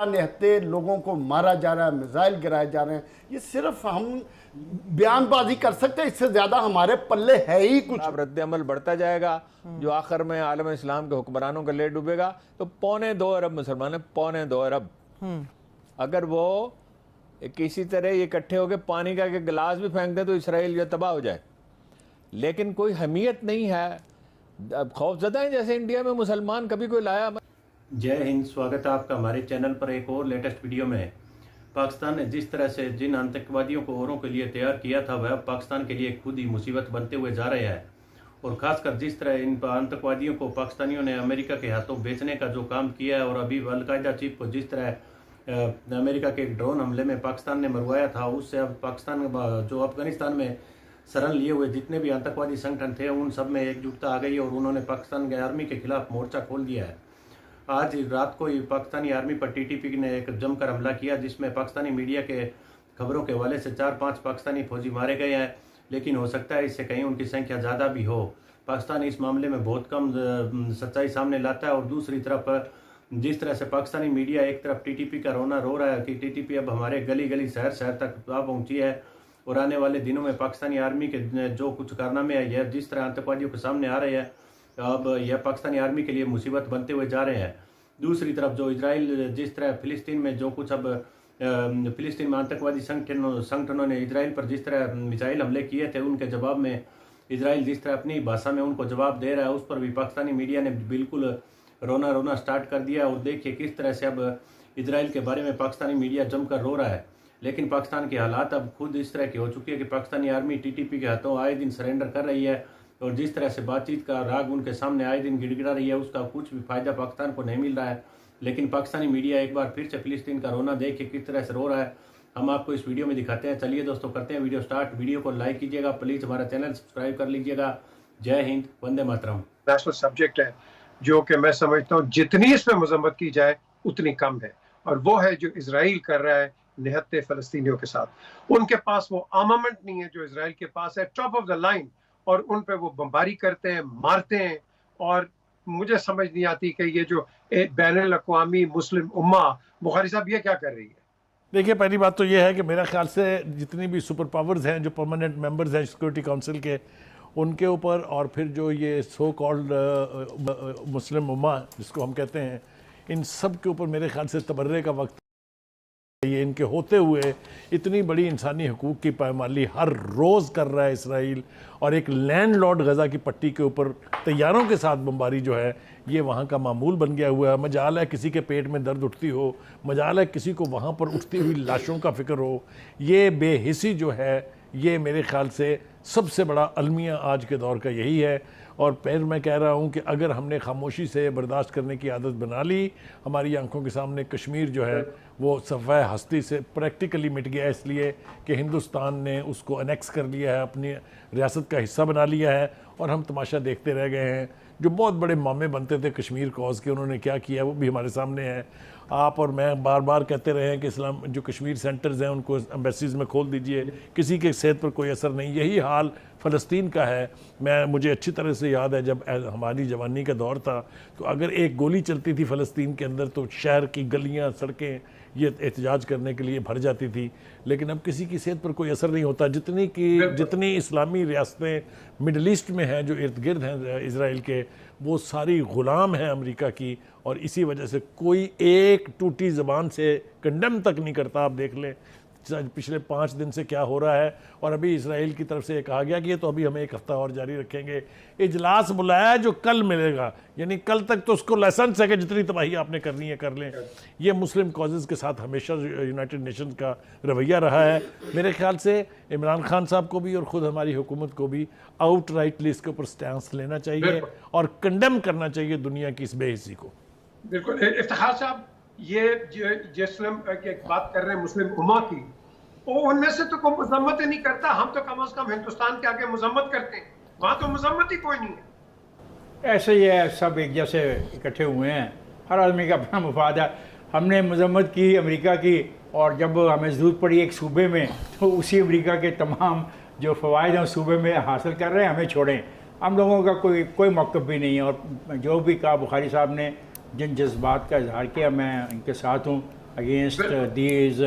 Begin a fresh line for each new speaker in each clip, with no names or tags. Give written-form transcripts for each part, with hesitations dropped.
निहत्ते लोगों को मारा जा रहा है, मिसाइल गिराए जा रहे हैं। ये सिर्फ हम बयानबाजी कर सकते हैं, इससे ज्यादा हमारे पल्ले है ही कुछ।
अब रद्द-ए-अमल बढ़ता जाएगा, जो आखिर में आलम इस्लाम के हुक्मरानों का लेर डूबेगा। तो 2.25 अरब मुसलमान है, 2.25 अरब। अगर वो किसी तरह ये इकट्ठे होकर पानी का गिलास भी फेंक दे तो इसराइल जो तबाह हो जाए, लेकिन कोई हमीयत नहीं है। अब खौफजदा है जैसे इंडिया में मुसलमान कभी कोई लाया।
जय हिंद, स्वागत है आपका हमारे चैनल पर एक और लेटेस्ट वीडियो में। पाकिस्तान ने जिस तरह से जिन आतंकवादियों को औरों के लिए तैयार किया था, वह पाकिस्तान के लिए खुद ही मुसीबत बनते हुए जा रहे हैं। और खासकर जिस तरह इन आतंकवादियों को पाकिस्तानियों ने अमेरिका के हाथों बेचने का जो काम किया है, और अभी अलकायदा चीफ को जिस तरह अमेरिका के एक ड्रोन हमले में पाकिस्तान ने मरवाया था, उससे अब पाकिस्तान जो अफगानिस्तान में शरण लिए हुए जितने भी आतंकवादी संगठन थे, उन सब में एकजुटता आ गई और उन्होंने पाकिस्तान की आर्मी के खिलाफ मोर्चा खोल दिया है। आज रात को ही पाकिस्तानी आर्मी पर टीटीपी ने एक जमकर हमला किया, जिसमें पाकिस्तानी मीडिया के खबरों के हवाले से 4-5 पाकिस्तानी फौजी मारे गए हैं, लेकिन हो सकता है इससे कहीं उनकी संख्या ज़्यादा भी हो। पाकिस्तान इस मामले में बहुत कम सच्चाई सामने लाता है। और दूसरी तरफ जिस तरह से पाकिस्तानी मीडिया एक तरफ टीटीपी का रोना रो रहा है कि टीटीपी अब हमारे गली गली शहर शहर तक आ पहुंची है, और आने वाले दिनों में पाकिस्तानी आर्मी के जो कुछ कारनामे है, यह जिस तरह आतंकवादियों के सामने आ रहे हैं, अब यह पाकिस्तानी आर्मी के लिए मुसीबत बनते हुए जा रहे हैं। दूसरी तरफ जो इजराइल जिस तरह फिलिस्तीन में जो कुछ अब फिलिस्तीन में आतंकवादी संगठनों ने इजराइल पर जिस तरह मिसाइल हमले किए थे, उनके जवाब में इजराइल जिस तरह अपनी भाषा में उनको जवाब दे रहा है, उस पर भी पाकिस्तानी मीडिया ने बिल्कुल रोना स्टार्ट कर दिया। और देखिए किस तरह से अब इजराइल के बारे में पाकिस्तानी मीडिया जमकर रो रहा है। लेकिन पाकिस्तान की हालात अब खुद इस तरह की हो चुकी है कि पाकिस्तानी आर्मी टीटीपी के हाथों आए दिन सरेंडर कर रही है, और जिस तरह से बातचीत का राग उनके सामने आए दिन गिड़गिड़ा रही है, उसका कुछ भी फायदा पाकिस्तान को नहीं मिल रहा है। लेकिन पाकिस्तानी मीडिया एक बार फिर से फिलिस्तीन का रोना देख के किस तरह से रो रहा है, हम आपको इस वीडियो में दिखाते हैं। चलिए दोस्तों, करते हैं वीडियो स्टार्ट। वीडियो को लाइक कीजिएगा, प्लीज हमारा चैनल सब्सक्राइब कर लीजिएगा। जय हिंद, वंदे मातरम।
नेशनल सब्जेक्ट है जो कि मैं समझता हूँ जितनी इसमें मजम्मत की जाए उतनी कम है, और वो है जो इजराइल कर रहा है निहत्ते फलस्तीनियों के साथ। उनके पास वो आर्मामेंट नहीं है जो इजराइल के पास है, टॉप ऑफ द लाइन, और उन पे वो बमबारी करते हैं, मारते हैं। और मुझे समझ नहीं आती कि ये जो बैनुल अक़वामी मुस्लिम उम्मा, बुखारी साहब ये क्या कर रही है।
देखिए, पहली बात तो ये है कि मेरा ख्याल से जितनी भी सुपर पावर्स हैं, जो परमानेंट मेंबर्स हैं सिक्योरिटी काउंसिल के, उनके ऊपर, और फिर जो ये सो कॉल्ड मुस्लिम उम्मा जिसको हम कहते हैं, इन सब के ऊपर मेरे ख्याल से तबर्रे का वक्त ये इनके होते हुए इतनी बड़ी इंसानी हकूक़ की पायमाली हर रोज़ कर रहा है इसराइल, और एक लैंडलॉर्ड गज़ा की पट्टी के ऊपर तैयारों के साथ बमबारी जो है ये वहाँ का मामूल बन गया हुआ है। मजाल है किसी के पेट में दर्द उठती हो, मजाल है किसी को वहाँ पर उठती हुई लाशों का फिक्र हो। ये बेहिसी जो है, ये मेरे ख्याल से सबसे बड़ा अलमिया आज के दौर का यही है। और फिर मैं कह रहा हूँ कि अगर हमने खामोशी से बर्दाश्त करने की आदत बना ली, हमारी आंखों के सामने कश्मीर जो है वो सफ़े हस्ती से प्रैक्टिकली मिट गया, इसलिए कि हिंदुस्तान ने उसको अनेक्स कर लिया है, अपनी रियासत का हिस्सा बना लिया है, और हम तमाशा देखते रह गए हैं। जो बहुत बड़े मामे बनते थे कश्मीर कॉज के, उन्होंने क्या किया वो भी हमारे सामने है। आप और मैं बार बार कहते रहे हैं कि इस्लाम जो कश्मीर सेंटर्स हैं उनको एम्बेसीज़ में खोल दीजिए, किसी के सेहत पर कोई असर नहीं। यही हाल फ़लस्तीन का है। मुझे अच्छी तरह से याद है जब हमारी जवानी का दौर था, तो अगर एक गोली चलती थी फ़लस्तीन के अंदर तो शहर की गलियाँ सड़कें ये एहतजाज करने के लिए भर जाती थी। लेकिन अब किसी की सेहत पर कोई असर नहीं होता। जितनी इस्लामी रियासतें मिडल ईस्ट में हैं, जो इर्द गिर्द हैं इसराइल के, वो सारी ग़ुलाम हैं अमेरिका की, और इसी वजह से कोई एक टूटी ज़बान से कंडेम तक नहीं करता। आप देख लें पिछले 5 दिन से क्या हो रहा है। और अभी इसराइल की तरफ से ये कहा गया कि ये तो अभी हमें 1 हफ्ता और जारी रखेंगे। इजलास बुलाया जो कल मिलेगा, यानी कल तक तो उसको लाइसेंस है कि जितनी तबाही आपने करनी है कर लें। ये मुस्लिम कॉजेज़ के साथ हमेशा यूनाइटेड नेशंस का रवैया रहा है। मेरे ख्याल से इमरान खान साहब को भी और ख़ुद हमारी हुकूमत को भी आउटराइटली इसके ऊपर स्टैंस लेना चाहिए और कंडेम करना चाहिए दुनिया की इस बेहिसी को।
बिल्कुल। इफ्तिखार साहब, ये जिसम एक बात कर रहे हैं मुस्लिम उम्मा की, वो उनमें से तो कोई मजम्मत ही नहीं करता। हम तो कम से कम हिंदुस्तान के आगे मजम्मत करते हैं, वहाँ तो मजम्मत ही कोई नहीं है।
ऐसे ही है, सब एक जैसे इकट्ठे हुए हैं, हर आदमी का अपना मुफाद है। हमने मजम्मत की अमेरिका की, और जब हमें ज़रूरत पड़ी एक सूबे में, तो उसी अमेरिका के तमाम जो फ़वाइद हैं सूबे में हासिल कर रहे हैं, हमें छोड़ें। हम लोगों का कोई मौक़िफ़ भी नहीं है। और जो भी कहा बुखारी साहब ने, जिन जज्बात का इजहार किया, मैं इनके साथ हूँ। अगेंस्ट दीज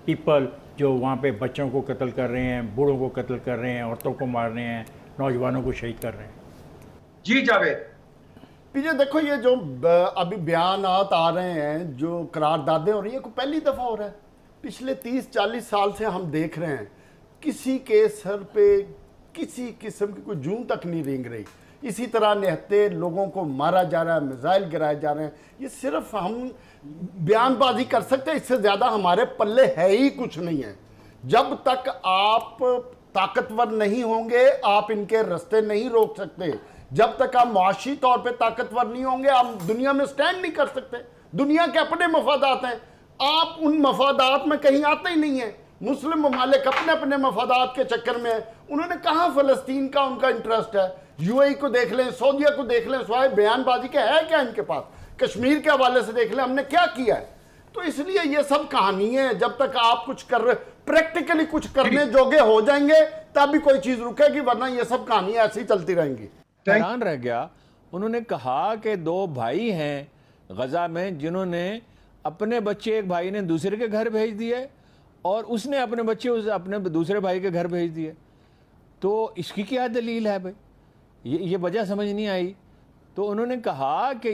पीपल जो वहाँ पे बच्चों को कत्ल कर रहे हैं, बूढ़ों को कत्ल कर रहे हैं, औरतों को मार रहे हैं, नौजवानों को शहीद कर रहे हैं।
जी जावेद,
पीछे देखो, ये जो अभी बयानात आ रहे हैं, जो करारदादें हो रही है, कोई पहली दफ़ा हो रहा है। पिछले 30-40 साल से हम देख रहे हैं, किसी के सर पे किसी किस्म की कोई जून तक नहीं रेंग रही। इसी तरह निहत्ते लोगों को मारा जा रहा है, मिसाइल गिराए जा रहे हैं। ये सिर्फ हम बयानबाजी कर सकते हैं, इससे ज़्यादा हमारे पल्ले है ही कुछ नहीं है। जब तक आप ताकतवर नहीं होंगे, आप इनके रास्ते नहीं रोक सकते। जब तक आप मुआशी तौर पे ताकतवर नहीं होंगे, आप दुनिया में स्टैंड नहीं कर सकते। दुनिया के अपने मफादात हैं, आप उन मफादात में कहीं आते ही नहीं है। मुस्लिम ममालिक अपने अपने मफादात के चक्कर में है। उन्होंने कहा फ़लस्तीन का उनका इंटरेस्ट है। यूएई को देख लें, सऊदीया को देख लें, स्वाय बयानबाजी के है क्या इनके पास? कश्मीर के हवाले से देख लें, हमने क्या किया है। तो इसलिए ये सब कहानी है। जब तक आप कुछ कर रहे, प्रैक्टिकली कुछ करने जोगे हो जाएंगे, तब भी कोई चीज़ रुकेगी, वरना ये सब कहानियाँ ऐसी चलती रहेंगी।
हैरान रह गया। उन्होंने कहा कि 2 भाई हैं गजा में जिन्होंने अपने बच्चे, एक भाई ने दूसरे के घर भेज दिए और उसने अपने बच्चे अपने दूसरे भाई के घर भेज दिए। तो इसकी क्या दलील है भाई? ये वजह समझ नहीं आई। तो उन्होंने कहा कि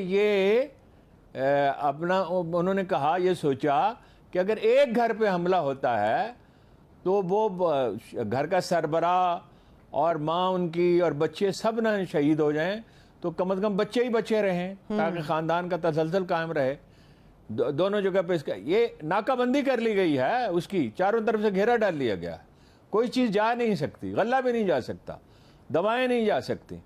उन्होंने कहा, ये सोचा कि अगर एक घर पे हमला होता है तो वो घर का सरबराह और माँ उनकी और बच्चे सब ना शहीद हो जाएं, तो कम से कम बच्चे ही बचे रहें ताकि ख़ानदान का तसलसल कायम रहे। दोनों जगह पे इसका ये नाकाबंदी कर ली गई है, उसकी चारों तरफ से घेरा डाल लिया गया। कोई चीज़ जा नहीं सकती, गल्ला भी नहीं जा सकता, दवाएं नहीं जा सकती।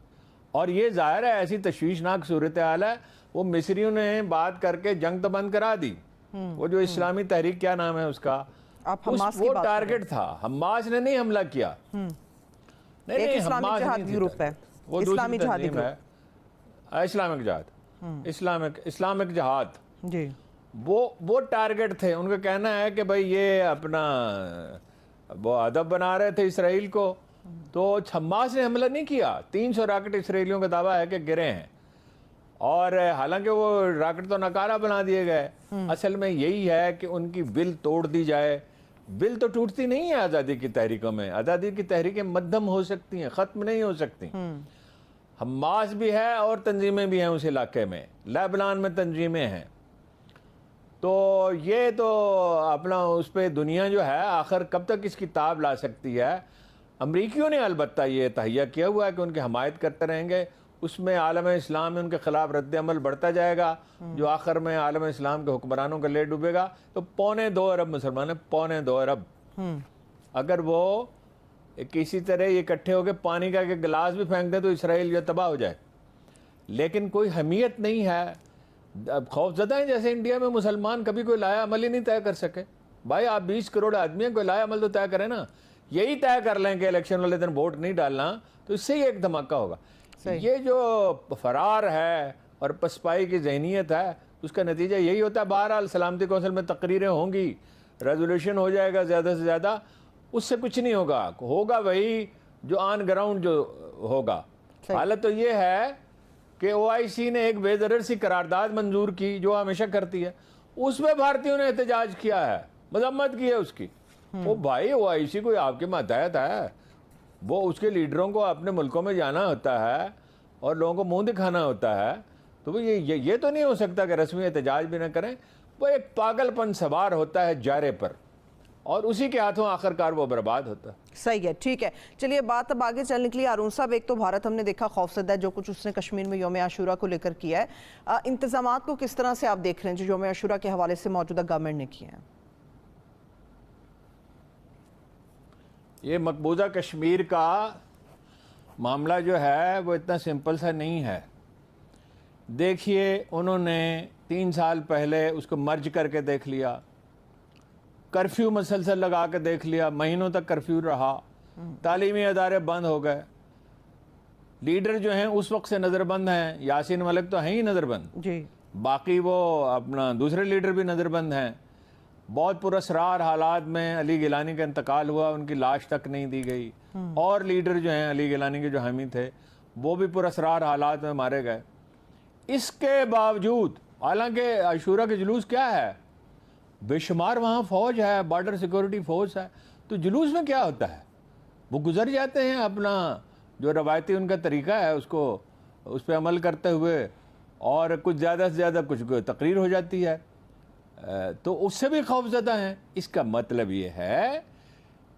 और ये जाहिर है ऐसी तशवीशनाक सूरत हाल है। वो मिस्रियों ने बात करके जंग तो बंद करा दी। वो जो इस्लामी तहरीक, क्या नाम है उसका, वो टारगेट था। हमास ने नहीं हमला किया। नहीं, हमास नहीं ग्रुप है, वो इस्लामी जिहाद है, इस्लामिक जिहाद, इस्लामिक जिहाद जी। वो टारगेट थे। उनका कहना है कि भाई ये अपना वो अदब बना रहे थे इसराइल को, तो हमास ने हमला नहीं किया। 300 रॉकेट इसराइलियों का दावा है कि गिरे हैं, और हालांकि वो रॉकेट तो नकारा बना दिए गए। असल में यही है कि उनकी विल तोड़ दी जाए। विल तो टूटती नहीं है आज़ादी की तहरीकों में। आज़ादी की तहरीकें मध्यम हो सकती हैं, ख़त्म नहीं हो सकती। हमास भी है और तंजीमें भी हैं उस इलाके में, लेबनान में तंजीमें हैं। तो ये तो अपना उस पर दुनिया जो है आखिर कब तक इसकी ताब ला सकती है। अमरीकियों ने अलबत्ता ये तहैया किया हुआ है कि उनकी हमायत करते रहेंगे। उसमें आलम इस्लाम में उनके खिलाफ रद्द अमल बढ़ता जाएगा, जो आखिर में आलम इस्लाम के हुक्मरानों का ले डूबेगा। तो 2.25 अरब मुसलमान है, 2.25 अरब। अगर वो किसी तरह ये इकट्ठे होकर पानी का गिलास भी फेंक दे तो इसराइल जो तबाह हो जाए। लेकिन कोई हमीयत नहीं है। अब खौफजदा है, जैसे इंडिया में मुसलमान कभी कोई लाया अमल ही नहीं तय कर सके। भाई आप 20 करोड़ आदमी हैं, कोई लाया अमल तो तय करें ना। यही तय कर लें कि इलेक्शन वाले दिन वोट नहीं डालना, तो इससे ही एक धमाका होगा। ये जो फरार है और पसपाई की जहनीत है, उसका नतीजा यही होता है। बहरहाल सलामती कौंसिल में तकरीरें होंगी, रेजोल्यूशन हो जाएगा ज़्यादा से ज़्यादा, उससे कुछ नहीं होगा। होगा वही जो ऑन ग्राउंड जो होगा। हालत तो ये है कि OIC ने एक बेदरर सी करारदाद मंजूर की, जो हमेशा करती है। उसमें भारतीयों ने एहतजाज किया है, मजम्मत की है उसकी। वो भाई OIC कोई आपके मातहत है, वो उसके लीडरों को अपने मुल्कों में जाना होता है और लोगों को मुंह दिखाना होता है। तो वो ये तो नहीं हो सकता कि रस्मी एहतजाज भी ना करें। वो एक पागलपन सवार होता है जारे पर, और उसी के हाथों आखिरकार वो बर्बाद होता है।
सही है, ठीक है। चलिए बात अब आगे चलने के लिए अरुण साहब, एक तो भारत हमने देखा खौफजदा है जो कुछ उसने कश्मीर में यौम आशूरा को लेकर किया है। इंतजामात को किस तरह से आप देख रहे हैं जो यौम आशूरा के हवाले से मौजूदा गवर्नमेंट ने किए हैं?
ये मकबूजा कश्मीर का मामला जो है वो इतना सिंपल सा नहीं है। देखिए, उन्होंने 3 साल पहले उसको मर्ज करके देख लिया, कर्फ्यू मसलसल लगा के देख लिया, महीनों तक कर्फ्यू रहा, तालीमी अदारे बंद हो गए, लीडर जो हैं उस वक्त से नज़रबंद हैं। यासीन मलिक तो हैं ही नज़रबंद जी, बाकी वो अपना दूसरे लीडर भी नज़रबंद हैं। बहुत पुरअसरार हालात में अली गिलानी का इंतकाल हुआ, उनकी लाश तक नहीं दी गई। और लीडर जो हैं अली गिलानी के जो हामी थे, वो भी पुरअसरार हालात में मारे गए। इसके बावजूद, हालांकि आशूरा के जुलूस क्या है, बेशुमार वहाँ फौज है, बॉर्डर सिक्योरिटी फोर्स है, तो जुलूस में क्या होता है, वो गुजर जाते हैं अपना जो रवायती उनका तरीका है उसको उस पर अमल करते हुए, और कुछ ज़्यादा से ज़्यादा कुछ तकरीर हो जाती है, तो उससे भी खौफजदा हैं। इसका मतलब ये है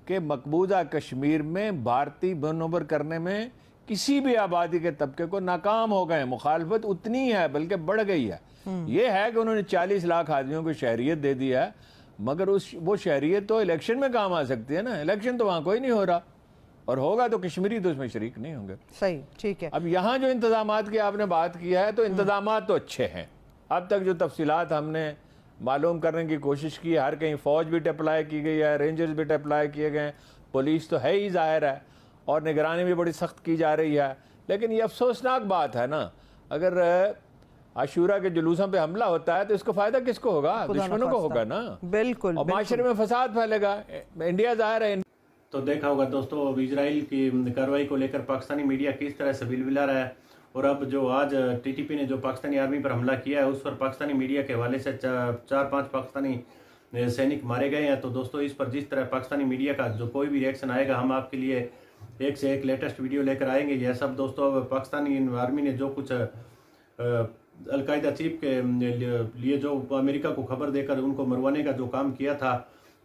कि मकबूजा कश्मीर में भारतीय मनोवर करने में किसी भी आबादी के तबके को नाकाम हो गए। मुखालफत उतनी है बल्कि बढ़ गई है। ये है कि उन्होंने 40 लाख आदमियों को शहरियत दे दी है, मगर वो शहरियत तो इलेक्शन में काम आ सकती है ना। इलेक्शन तो वहाँ कोई नहीं हो रहा, और होगा तो कश्मीरी तो उसमें शरीक नहीं होंगे।
सही, ठीक है।
अब यहाँ जो इंतजामात की आपने बात किया है, तो इंतजामात तो अच्छे हैं। अब तक जो तफसीलात हमने मालूम करने की कोशिश की, हर कहीं फ़ौज भी अप्लाई की गई है, रेंजर्स भी अप्लाई किए गए, पुलिस तो है ही ज़ाहिर है, और निगरानी भी बड़ी सख्त की जा रही है। लेकिन ये अफसोसनाक बात है ना, अगर आशूरा के जुलूसों पे हमला होता है तो इसको फ़ायदा किसको होगा? दुश्मनों को होगा ना।
बिल्कुल,
और माशरे में फसाद फैलेगा। इंडिया ज़ाहिर है।
तो देखा होगा दोस्तों, अब इजराइल की कार्रवाई को लेकर पाकिस्तानी मीडिया किस तरह से बिलबिला रहा है, और अब जो आज टीटीपी ने जो पाकिस्तानी आर्मी पर हमला किया है, उस पर पाकिस्तानी मीडिया के हवाले से 4-5 पाकिस्तानी सैनिक मारे गए हैं। तो दोस्तों, इस पर जिस तरह पाकिस्तानी मीडिया का जो कोई भी रिएक्शन आएगा, हम आपके लिए एक से एक लेटेस्ट वीडियो लेकर आएंगे। यह सब दोस्तों, अब पाकिस्तानी आर्मी ने जो कुछ अलकायदा चीफ के लिए जो अमेरिका को खबर देकर उनको मरवाने का जो काम किया था,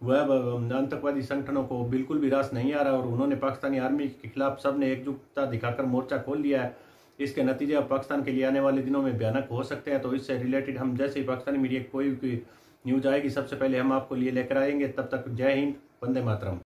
वह आतंकवादी संगठनों को बिल्कुल भी रास नहीं आ रहा, और उन्होंने पाकिस्तानी आर्मी के खिलाफ सबने एकजुटता दिखाकर मोर्चा खोल दिया है। इसके नतीजे अब पाकिस्तान के लिए आने वाले दिनों में भयानक हो सकते हैं। तो इससे रिलेटेड हम जैसे ही पाकिस्तानी मीडिया की कोई न्यूज आएगी, सबसे पहले हम आपको लिए लेकर आएंगे। तब तक जय हिंद, वंदे मातरम।